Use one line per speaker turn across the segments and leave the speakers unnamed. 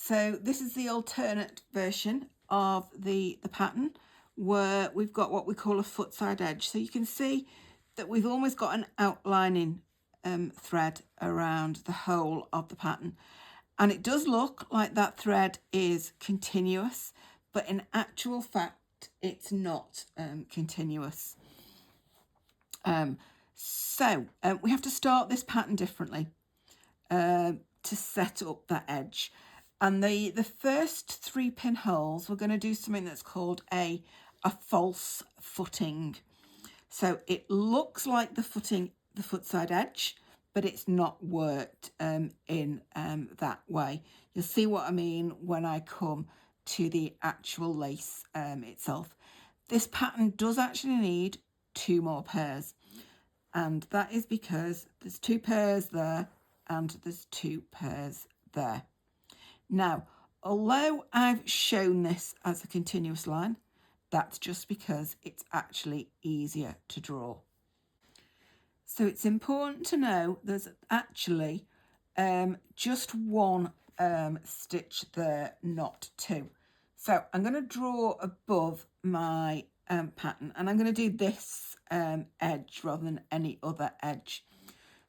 So this is the alternate version of the pattern where we've got what we call a footside edge. So you can see that we've almost got an outlining thread around the whole of the pattern. And it does look like that thread is continuous, but in actual fact, it's not continuous. So we have to start this pattern differently to set up that edge. And the first 3 pinholes, we're going to do something that's called a false footing. So it looks like the footside edge, but it's not worked in that way. You'll see what I mean when I come to the actual lace itself. This pattern does actually need 2 more pairs, and that is because there's 2 pairs there and there's 2 pairs there. Now, although I've shown this as a continuous line, that's just because it's actually easier to draw. So it's important to know there's actually just 1 stitch there, not 2. So I'm going to draw above my pattern, and I'm going to do this edge rather than any other edge.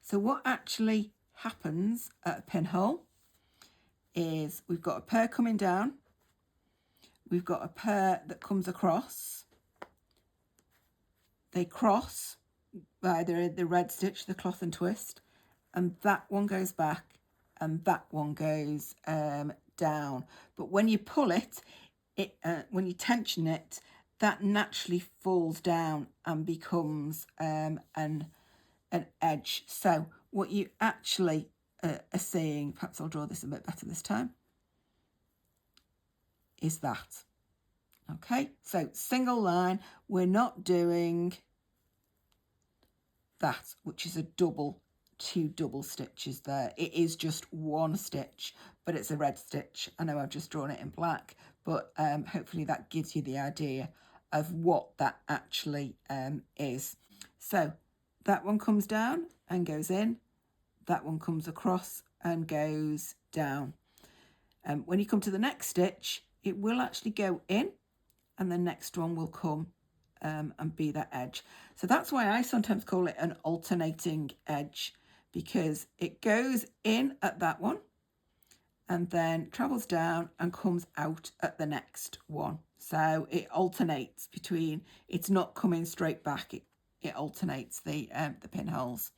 So what actually happens at a pinhole is we've got a pair coming down, we've got a pair that comes across, they cross by the red stitch, the cloth and twist, and that one goes back and that one goes down. But when you pull it, when you tension it, that naturally falls down and becomes an edge. So what you actually are seeing, perhaps I'll draw this a bit better this time, is that. Okay, so single line, we're not doing that, which is a double, 2 double stitches there. It is just 1 stitch, but it's a red stitch. I know I've just drawn it in black, but hopefully that gives you the idea of what that actually is. So that one comes down and goes in, that one comes across and goes down. When you come to the next stitch, it will actually go in, and the next one will come and be that edge. So that's why I sometimes call it an alternating edge, because it goes in at that one and then travels down and comes out at the next one. So it alternates between, it's not coming straight back, it alternates the pinholes.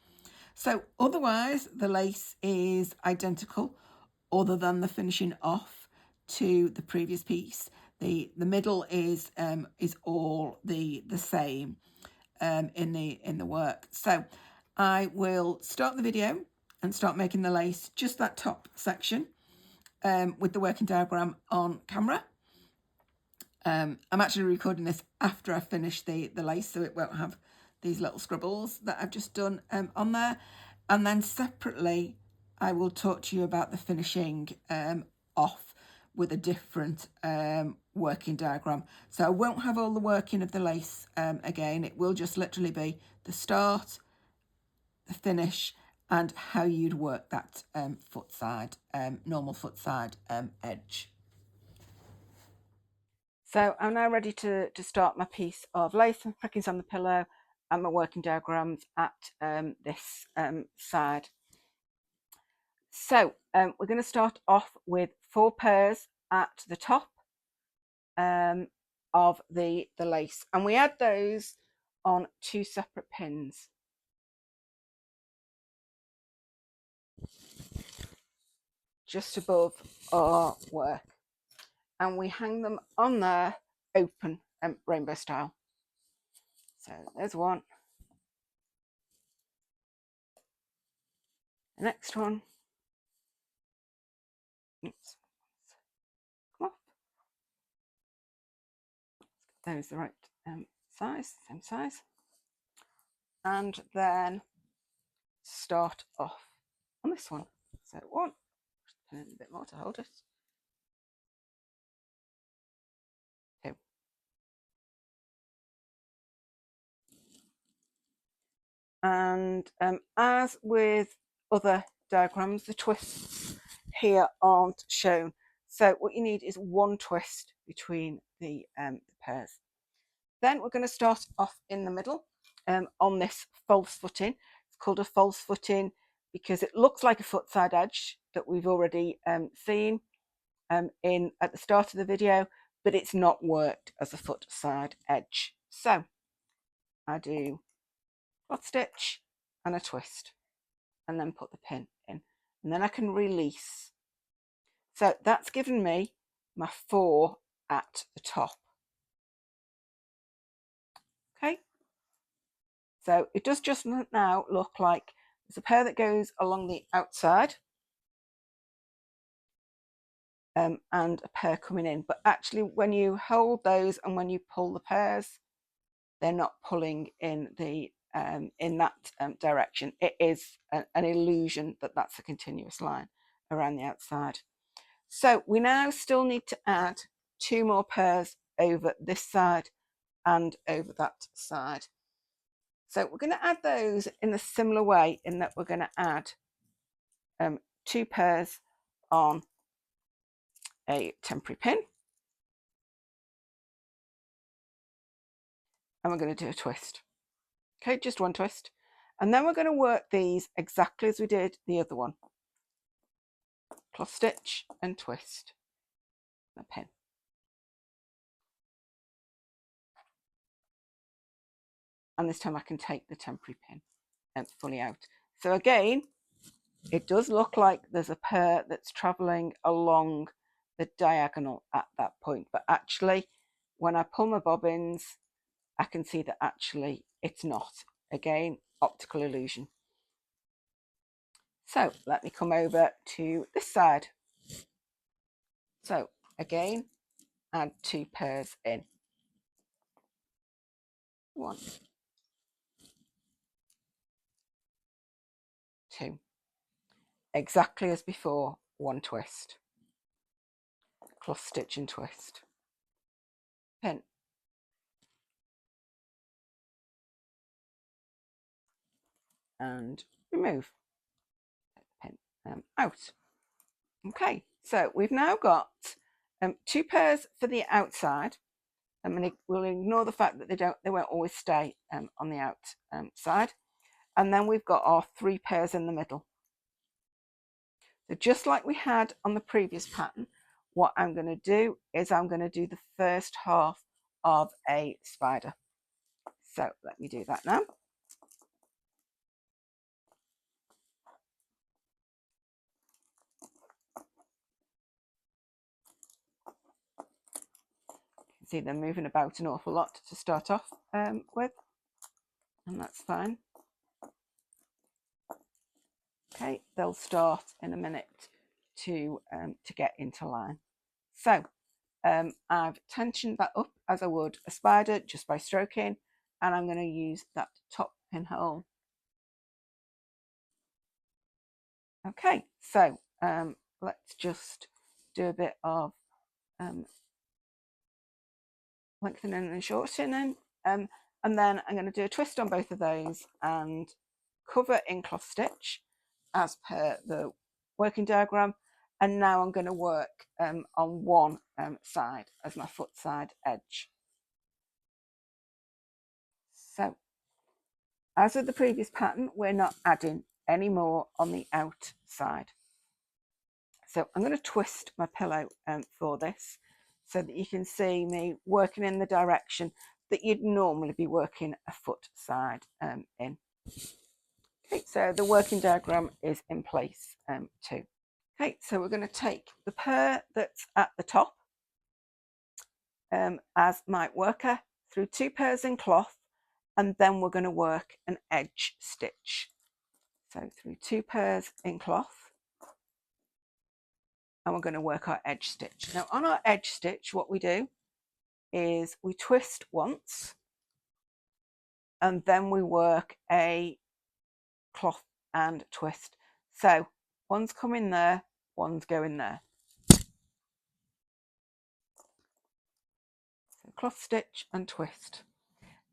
So otherwise the lace is identical, other than the finishing off to the previous piece. The middle is all the same in the work. So I will start the video and start making the lace, just that top section, with the working diagram on camera. I'm actually recording this after I finish the lace, so it won't have these little scribbles that I've just done on there. And then separately, I will talk to you about the finishing off with a different working diagram. So I won't have all the working of the lace again. It will just literally be the start, the finish, and how you'd work that footside, normal footside edge. So I'm now ready to start my piece of lace and prickings on the pillow and my working diagrams at this side. So we're going to start off with 4 pairs at the top of the lace, and we add those on 2 separate pins. Just above our work, and we hang them on there open rainbow style. So there's one, the next one, oops, come off, those the right size, same size, and then start off on this one. So one, just pin in a bit more to hold it, 2, and as with other diagrams, the twists here aren't shown, So what you need is one twist between the pairs. Then we're going to start off in the middle on this false footing. It's called a false footing because it looks like a footside edge that we've already seen at the start of the video, but it's not worked as a footside edge. So I do cloth stitch and a twist and then put the pin in, and then I can release. So that's given me my 4 at the top. Okay, so it does just now look like there's a pair that goes along the outside and a pair coming in, but actually when you hold those and when you pull the pairs, they're not pulling in the in that direction. It is an illusion that that's a continuous line around the outside. So we now still need to add 2 more pairs over this side and over that side. So we're going to add those in a similar way, in that we're going to add 2 pairs on a temporary pin, and we're going to do a twist. Okay, just one twist, and then we're going to work these exactly as we did the other one. Cloth stitch and twist, a pin. And this time I can take the temporary pin fully out. So again, it does look like there's a pair that's traveling along the diagonal at that point, but actually when I pull my bobbins, I can see that actually it's not. Again, optical illusion. So let me come over to this side. So again, add 2 pairs in. 1, 2. Exactly as before, 1 twist. Cloth stitch and twist. Pin. And remove. Pin out. Okay, so we've now got 2 pairs for the outside. We'll ignore the fact that they won't always stay on the outside. And then we've got our 3 pairs in the middle. So just like we had on the previous pattern, what I'm going to do is I'm going to do the first half of a spider. So let me do that now. See, they're moving about an awful lot to start off with, and that's fine. Okay, they'll start in a minute to get into line. So I've tensioned that up as I would a spider, just by stroking, and I'm going to use that top pinhole. Okay, so let's just do a bit of lengthening and shortening, and then I'm going to do a twist on both of those and cover in cloth stitch as per the working diagram. And now I'm going to work on one side as my foot side edge. So as with the previous pattern, we're not adding any more on the outside. So I'm going to twist my pillow for this, so that you can see me working in the direction that you'd normally be working a foot side in. Okay, so the working diagram is in place too. Okay, so we're going to take the pair that's at the top as my worker through 2 pairs in cloth, and then we're going to work an edge stitch. So through 2 pairs in cloth, and we're going to work our edge stitch. Now on our edge stitch, what we do is we twist once, and then we work a cloth and twist. So one's coming there, one's going there. So cloth stitch and twist.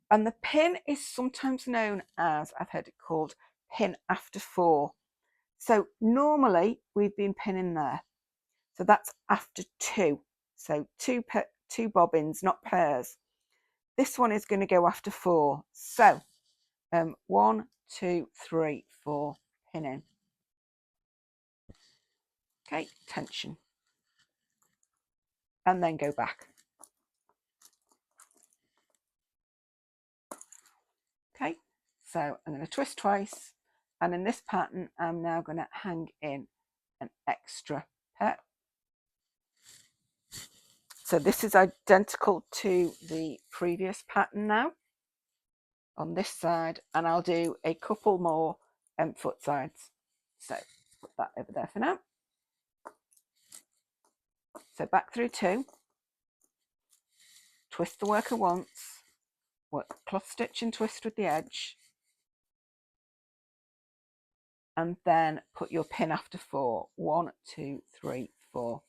And the pin is sometimes known as, I've heard it called, pin after 4. So normally we've been pinning there. So that's after 2. So two bobbins, not pairs. This one is going to go after 4. So 1, 2, 3, 4, pin in. Okay, tension. And then go back. Okay, so I'm going to twist twice, and in this pattern I'm now going to hang in an extra pair. So this is identical to the previous pattern now on this side, and I'll do a couple more foot sides. So put that over there for now. So back through 2, twist the worker once, work cloth stitch and twist with the edge, and then put your pin after 4. 1, 2, 3, 4.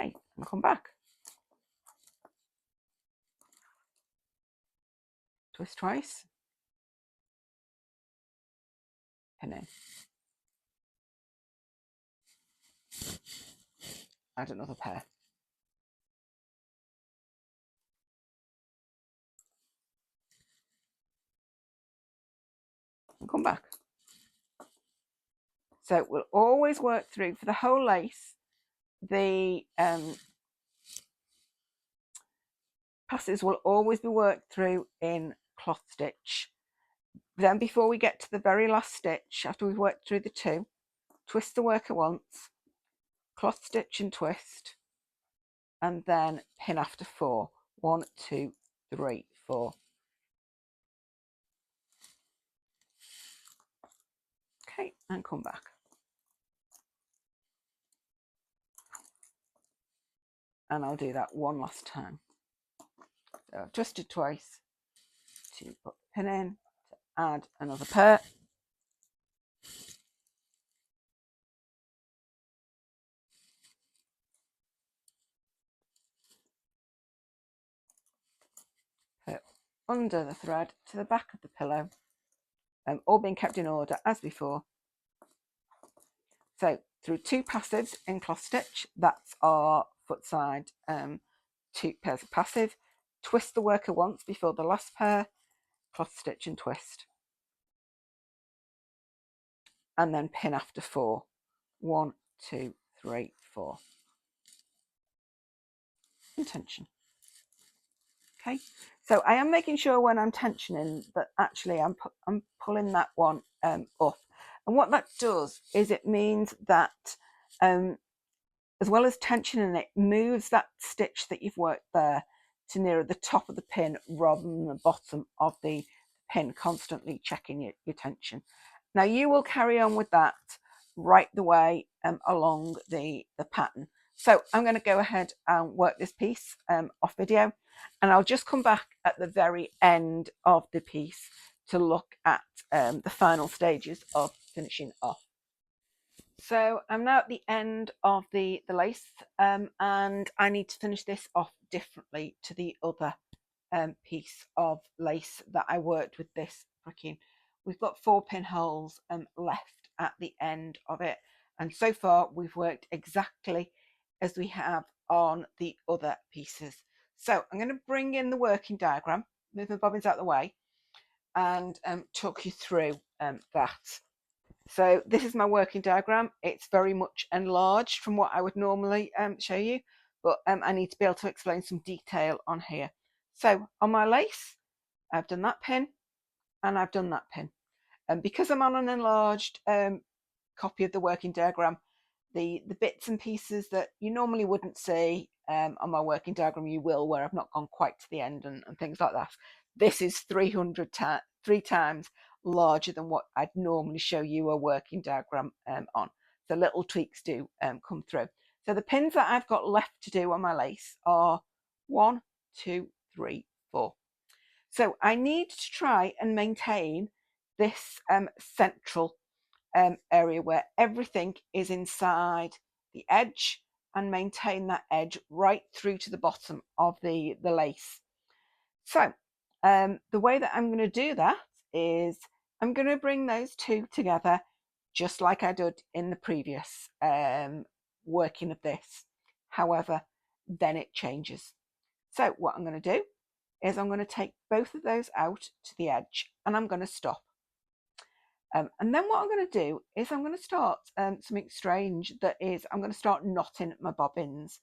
Okay, and come back. Twist twice, pin in. Add another pair. And come back. So we'll always work through for the whole lace. The passes will always be worked through in cloth stitch. Then before we get to the very last stitch, after we've worked through the 2, twist the worker once, cloth stitch and twist, and then pin after 4. 1, 2, 3, 4. Okay, and come back. And I'll do that one last time. So I've twisted twice to put the pin in, to add another pair. Put under the thread to the back of the pillow, all being kept in order as before. So through 2 passives in cloth stitch, that's our foot side 2 pairs of passive. Twist the worker once before the last pair, cloth stitch and twist, and then pin after 4. 1, 2, 3, 4. Tension. Okay, so I am making sure when I'm tensioning that actually I'm pulling that one up, and what that does is it means that as well as tensioning it, moves that stitch that you've worked there to nearer the top of the pin rather than the bottom of the pin, constantly checking your tension. Now you will carry on with that right the way along the pattern. So I'm going to go ahead and work this piece off video, and I'll just come back at the very end of the piece to look at the final stages of finishing off. So I'm now at the end of the lace, and I need to finish this off differently to the other piece of lace that I worked with this pricking. We've got 4 pinholes left at the end of it, and so far we've worked exactly as we have on the other pieces. So I'm going to bring in the working diagram, move my bobbins out of the way, and talk you through that. So this is my working diagram. It's very much enlarged from what I would normally show you, but I need to be able to explain some detail on here. So on my lace, I've done that pin and I've done that pin. And because I'm on an enlarged copy of the working diagram, the bits and pieces that you normally wouldn't see on my working diagram, you will, where I've not gone quite to the end and things like that. This is 3 times larger than what I'd normally show you a working diagram on. So little tweaks do come through. So the pins that I've got left to do on my lace are 1, 2, 3, 4. So I need to try and maintain this central area where everything is inside the edge, and maintain that edge right through to the bottom of the lace. So the way that I'm going to do that is I'm going to bring those two together just like I did in the previous working of this. However, then it changes. So what I'm going to do is I'm going to take both of those out to the edge and I'm going to stop. And then what I'm going to do is I'm going to start something strange, that is I'm going to start knotting my bobbins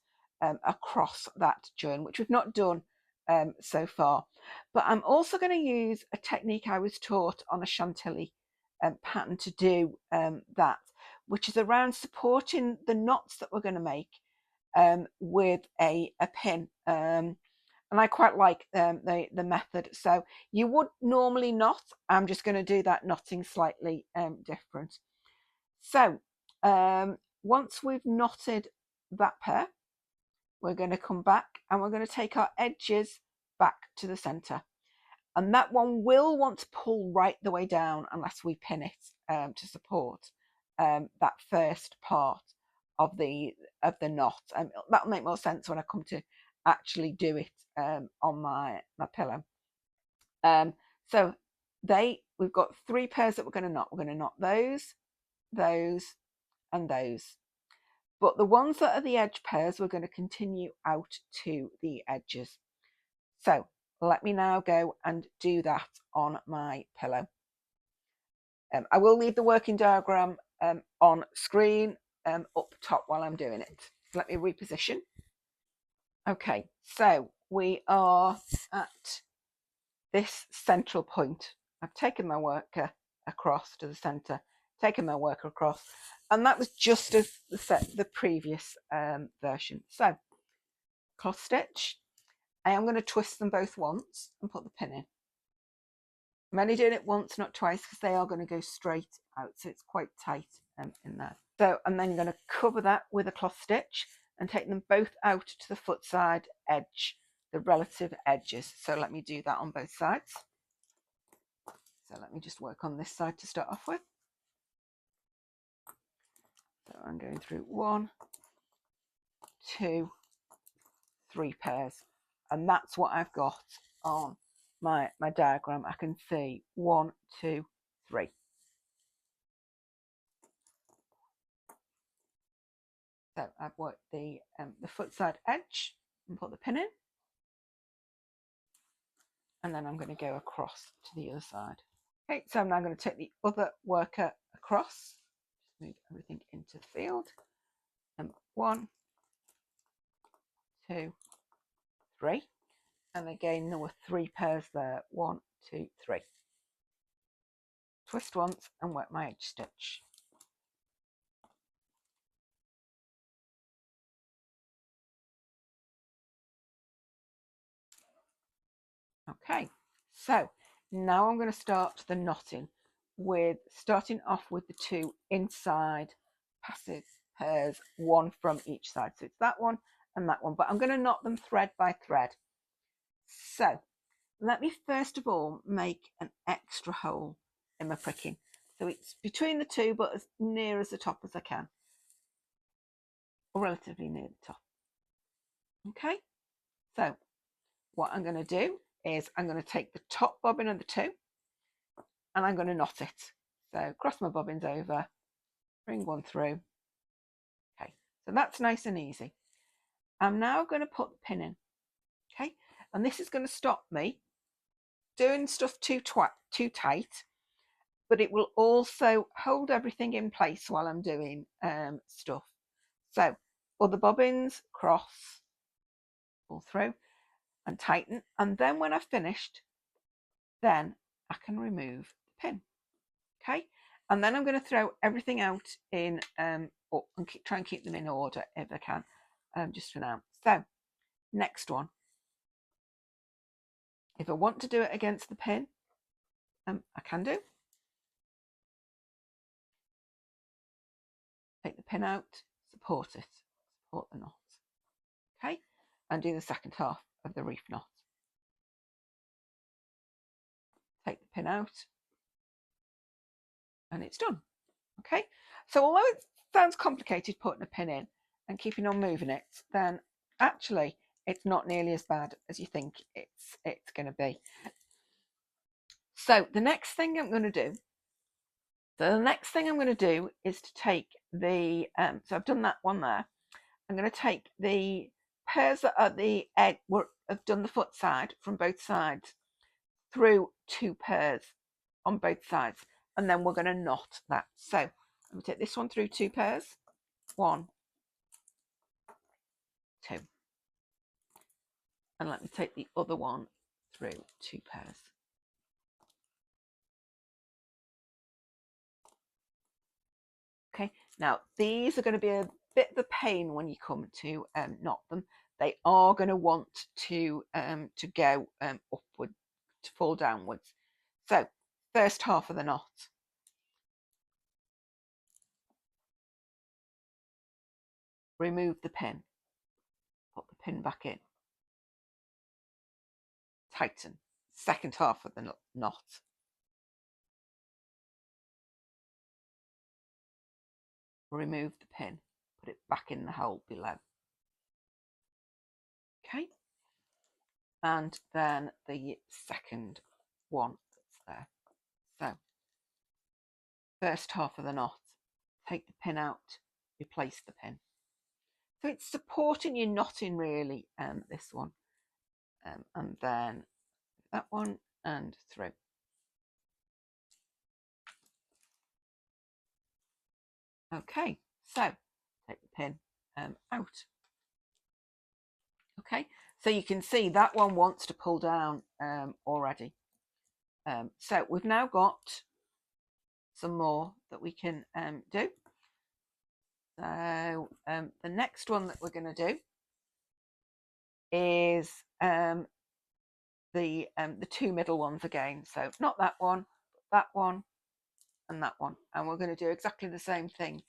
across that join, which we've not done so far. But I'm also going to use a technique I was taught on a Chantilly pattern to do that, which is around supporting the knots that we're going to make with a pin. And I quite like the method. So you would normally knot. I'm just going to do that knotting slightly different. So once we've knotted that pair, we're going to come back and we're going to take our edges back to the center. And that one will want to pull right the way down unless we pin it to support that first part of the knot. That'll make more sense when I come to actually do it on my pillow. So we've got 3 pairs that we're going to knot. We're going to knot those, and those. But the ones that are the edge pairs, we're going to continue out to the edges. So let me now go and do that on my pillow. I will leave the working diagram on screen up top while I'm doing it. So let me reposition. Okay, so we are at this central point. I've taken my worker across to the center, taken my worker across, and that was just as the previous version. So cross stitch. I am going to twist them both once and put the pin in. I'm only doing it once, not twice, because they are going to go straight out, so it's quite tight in there. So I'm then going to cover that with a cloth stitch and take them both out to the foot side edge, the relative edges. So let me do that on both sides. So let me just work on this side to start off with. So I'm going through 1, 2, 3 pairs, and that's what I've got on my diagram. I can see 1, 2, 3. So I've worked the foot side edge and put the pin in, and then I'm going to go across to the other side. Okay, so I'm now going to take the other worker across, just move everything into the field, and 1, 2, 3, and again there were 3 pairs there, 1, 2, 3. Twist once and work my edge stitch. Okay, so now I'm going to start the knotting with starting off with the 2 inside passive pairs, 1 from each side. So it's that one and that one, but I'm going to knot them thread by thread. So let me first of all make an extra hole in my pricking. So it's between the 2, but as near as the top as I can, or relatively near the top. Okay, so what I'm going to do is I'm going to take the top bobbin of the 2 and I'm going to knot it. So cross my bobbins over, bring one through. Okay, so that's nice and easy. I'm now going to put the pin in. Okay, and this is going to stop me doing stuff too tight, but it will also hold everything in place while I'm doing stuff. So other bobbins, cross, pull through and tighten, and then when I've finished, then I can remove the pin. Okay, and then I'm going to throw everything out in and try and keep them in order if I can, just for now. So next one, if I want to do it against the pin, I can do. Take the pin out, support it, support the knot. Okay, and do the second half of the reef knot. Take the pin out, and it's done. Okay, so although it sounds complicated putting a pin in and keeping on moving it, then actually it's not nearly as bad as you think it's going to be. So the next thing I'm going to do So the next thing I'm going to do is to take the, so I've done that one there. I'm going to take the pairs that are the edge, have done the foot side from both sides through 2 pairs on both sides, and then we're going to knot that. So I'm going to take this one through 2 pairs, 1, 2, and let me take the other one through 2 pairs. Okay, now these are going to be a bit of a pain when you come to knot them. They are going to want to go upward, to fall downwards. So first half of the knot, remove the pin, put the pin back in, tighten. Second half of the knot, remove the pin, put it back in the hole below. Okay, and then the second one that's there. So first half of the knot, take the pin out, replace the pin. So it's supporting your knotting really, this one, and then that one and through. Okay, so take the pin out. Okay, so you can see that one wants to pull down already. So we've now got some more that we can do. So the next one that we're going to do is the 2 middle ones again. So not that one, but that one and that one. And we're going to do exactly the same thing.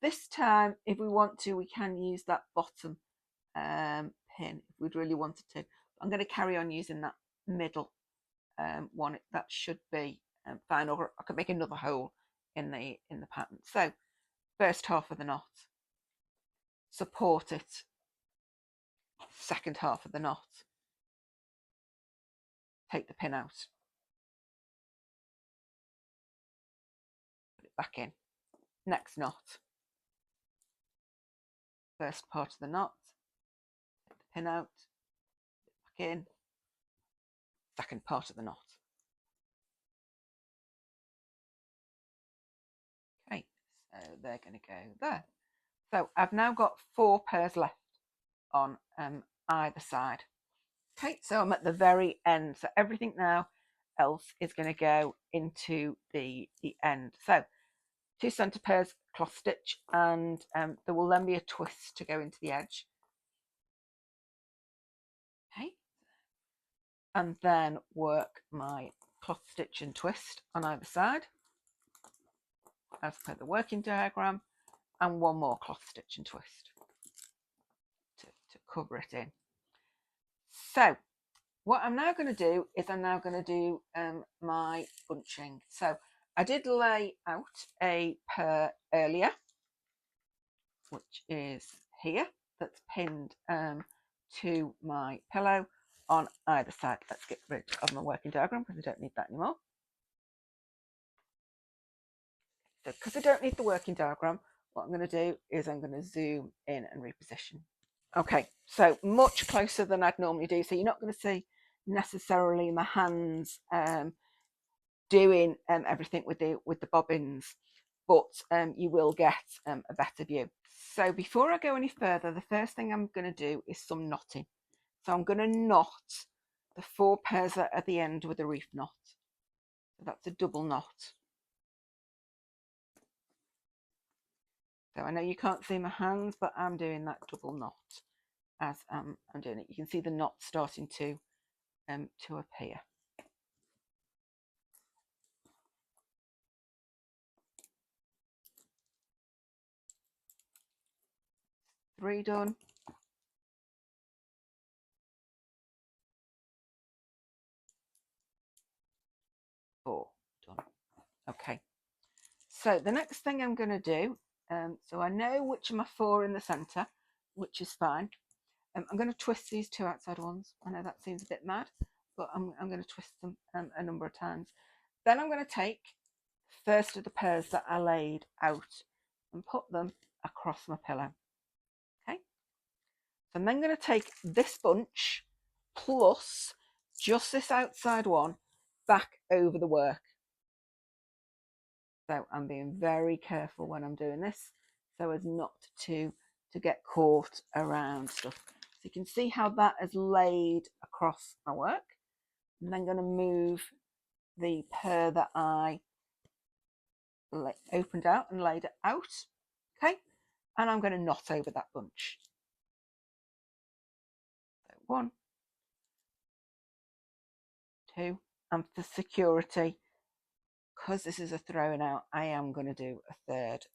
This time, if we want to, we can use that bottom pin if we'd really wanted to. I'm going to carry on using that middle one. That should be fine. Or I could make another hole in the pattern. So first half of the knot, support it. Second half of the knot, take the pin out, put it back in. Next knot, first part of the knot, take the pin out, put it back in. Second part of the knot. Okay, so they're going to go there. So I've now got 4 pairs left on either side. Okay, so I'm at the very end. So everything now else is going to go into the end. So 2 centre pairs, cloth stitch, and there will then be a twist to go into the edge. Okay, and then work my cloth stitch and twist on either side as per the working diagram, and 1 more cloth stitch and twist to cover it in. So what I'm now going to do is I'm now going to do my bunching. So I did lay out a pair earlier, which is here, that's pinned to my pillow on either side. Let's get rid of my working diagram because I don't need that anymore. So because I don't need the working diagram, what I'm going to do is I'm going to zoom in and reposition. Okay, so much closer than I'd normally do. So you're not going to see necessarily my hands doing everything with the bobbins, but you will get a better view. So before I go any further, the first thing I'm going to do is some knotting. So I'm going to knot the 4 pairs at the end with a reef knot. So that's a double knot. So I know you can't see my hands, but I'm doing that double knot as I'm doing it. You can see the knot starting to appear. Three done. 4 done. Okay. So the next thing I'm going to do, so I know which of my 4 in the centre, which is fine. I'm going to twist these 2 outside ones. I know that seems a bit mad, but I'm going to twist them a number of times. Then I'm going to take first of the pairs that I laid out and put them across my pillow. Okay, so I'm then going to take this bunch plus just this outside one back over the work. So I'm being very careful when I'm doing this so as not to get caught around stuff. So you can see how that has laid across my work. I'm then going to move the pair that I opened out and laid it out. Okay, and I'm going to knot over that bunch. So 1, 2, and for security, because this is a throwing out, I am going to do a third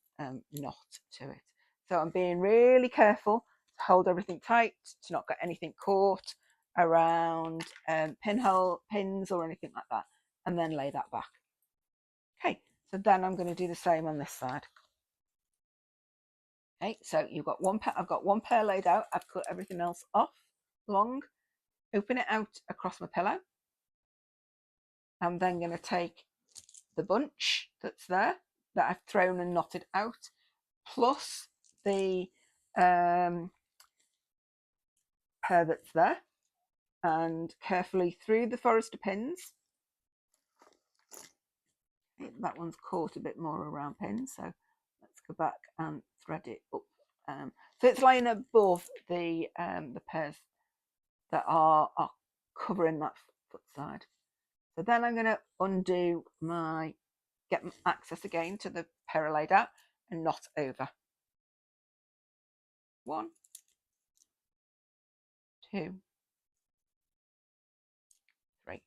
knot to it. So I'm being really careful to hold everything tight, to not get anything caught around pins or anything like that, and then lay that back. Okay, so then I'm going to do the same on this side. Okay, so you've got one pair. I've got one pair laid out. I've cut everything else off long, open it out across my pillow. I'm then going to take the bunch that's there that I've thrown and knotted out, plus the pair that's there, and carefully through the Forester pins. That one's caught a bit more around pins, so let's go back and thread it up. So it's lying above the pairs that are covering that foot side. So then I'm going to undo get access again to the pair I laid out and knot over. 1, 2, 3.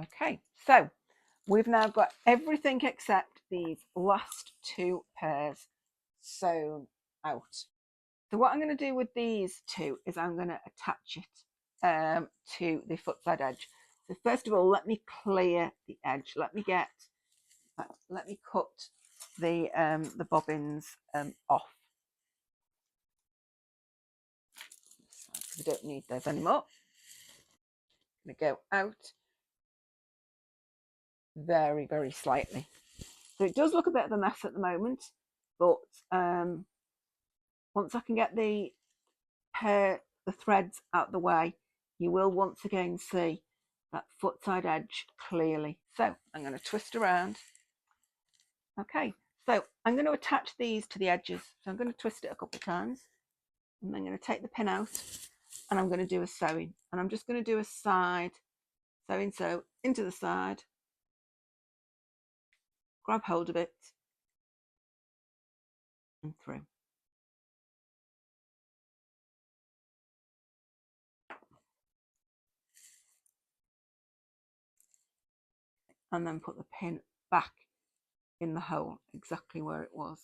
Okay, so we've now got everything except these last 2 pairs sewn out. So what I'm going to do with these 2 is I'm going to attach it to the footside edge. So first of all, let me clear the edge. Let me cut the bobbins off. Because I don't need those anymore. I'm going to go out very, very slightly. So it does look a bit of a mess at the moment, but once I can get the threads out the way, you will once again see that footside edge clearly. So I'm going to twist around. Okay, so I'm going to attach these to the edges. So I'm going to twist it a couple of times, and I'm going to take the pin out, and I'm going to do a sewing. And I'm just going to do a side sewing, so into the side, grab hold of it, and through. And then put the pin back in the hole exactly where it was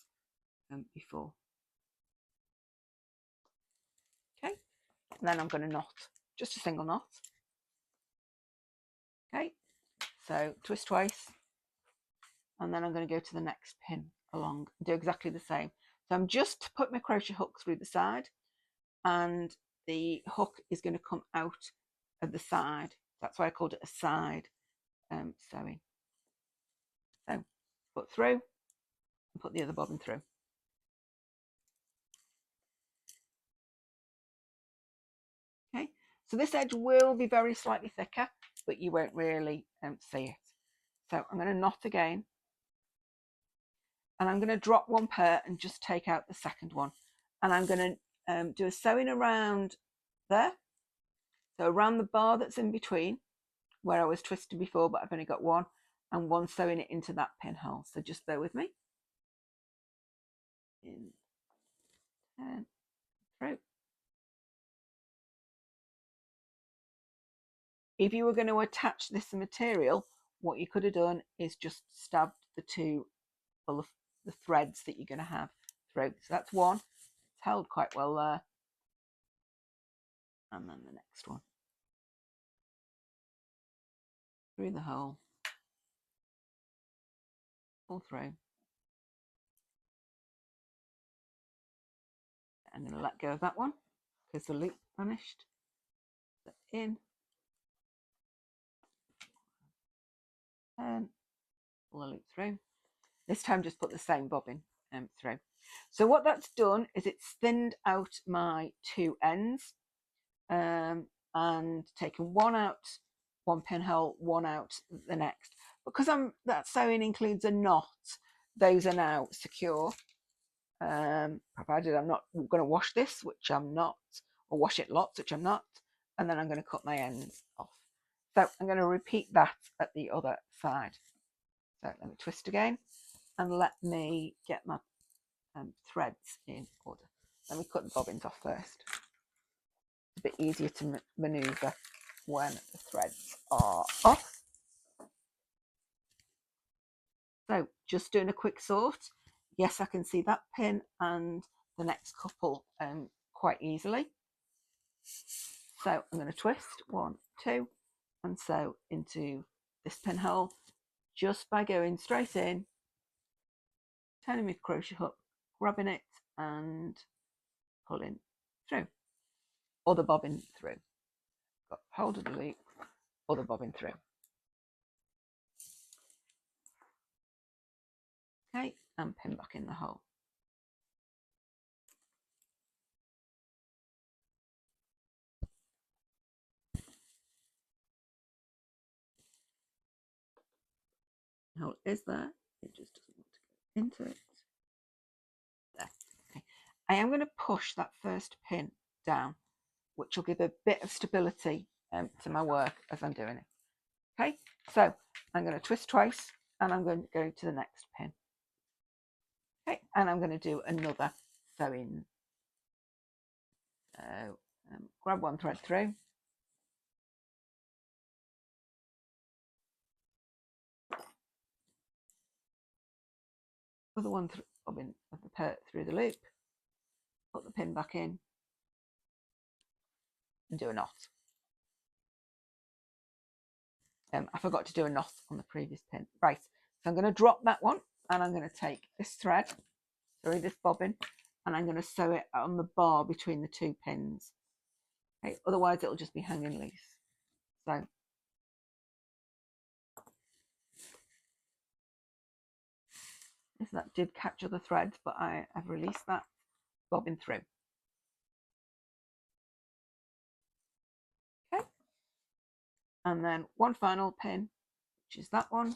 before. Okay, and then I'm going to knot, just a single knot. Okay, so twist twice, and then I'm going to go to the next pin along and do exactly the same. So I'm just put my crochet hook through the side, and the hook is going to come out of the side. That's why I called it a side sewing. So put through and put the other bobbin through. Okay, so this edge will be very slightly thicker, but you won't really see it. So I'm going to knot again, and I'm going to drop one pair and just take out the second one, and I'm going to do a sewing around there, so around the bar that's in between where I was twisted before, but I've only got one, and one sewing it into that pinhole. So just bear with me. In, 10, through. If you were going to attach this material, what you could have done is just stabbed the 2 full of the threads that you're going to have through. So that's one. It's held quite well there. And then the next one. Through the hole. Pull through. I'm going to let go of that one because the loop vanished. So in. Pull the loop through. This time just put the same bobbin through. So what that's done is it's thinned out my two ends and taken one out, one pinhole, one out the next. Because that sewing includes a knot, those are now secure. Provided I'm not going to wash this, which I'm not, or wash it lots, which I'm not, and then I'm going to cut my ends off. So I'm going to repeat that at the other side. So let me twist again and let me get my threads in order. Let me cut the bobbins off first. It's a bit easier to manoeuvre when the threads are off. So just doing a quick sort. Yes, I can see that pin and the next couple quite easily. So I'm going to twist 1, 2, and sew into this pinhole just by going straight in, turning my crochet hook, grabbing it and pulling through, or the bobbin through. Got hold of the loop, or the bobbin through. Okay, and pin back in the hole. The hole is there, it just doesn't want to go into it. There. Okay. I am going to push that first pin down, which will give a bit of stability to my work as I'm doing it. Okay, so I'm going to twist twice and I'm going to go to the next pin. Okay, and I'm going to do another sewing. Grab one thread through. Other one bobbin of the pert through the loop. Put the pin back in and do a knot. I forgot to do a knot on the previous pin. Right, so I'm going to drop that one and I'm going to take this thread through this bobbin and I'm going to sew it on the bar between the two pins. Okay, otherwise it'll just be hanging loose. So that did catch other threads, but I've released that bobbin through. Okay, and then one final pin, which is that one,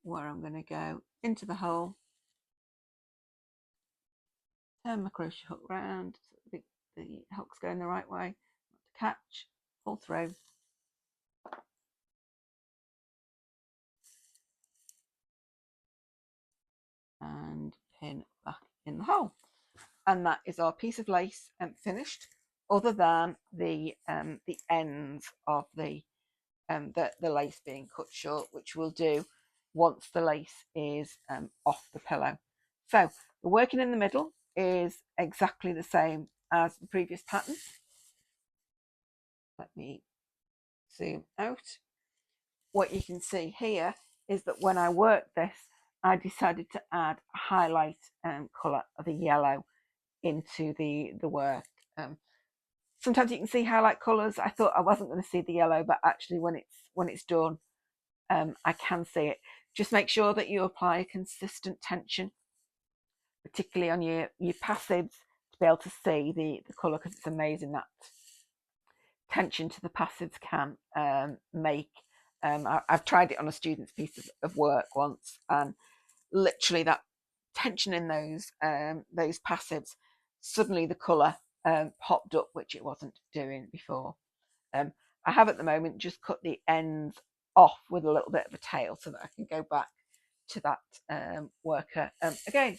where I'm going to go into the hole, turn my crochet hook round so the hook's going the right way, to catch, pull through, and pin back in the hole. And that is our piece of lace finished, other than the ends of the lace being cut short, which we'll do once the lace is off the pillow. So the working in the middle is exactly the same as the previous pattern. Let me zoom out. What you can see here is that when I worked this, I decided to add a highlight colour of the yellow into the work. Sometimes you can see highlight colours. I thought I wasn't going to see the yellow, but actually when it's done, I can see it. Just make sure that you apply a consistent tension, particularly on your passives, to be able to see the colour, because it's amazing that tension to the passives can make. I've tried it on a student's piece of work once, and literally that tension in those passives, suddenly the colour popped up, which it wasn't doing before. I have at the moment just cut the ends off with a little bit of a tail so that I can go back to that worker again.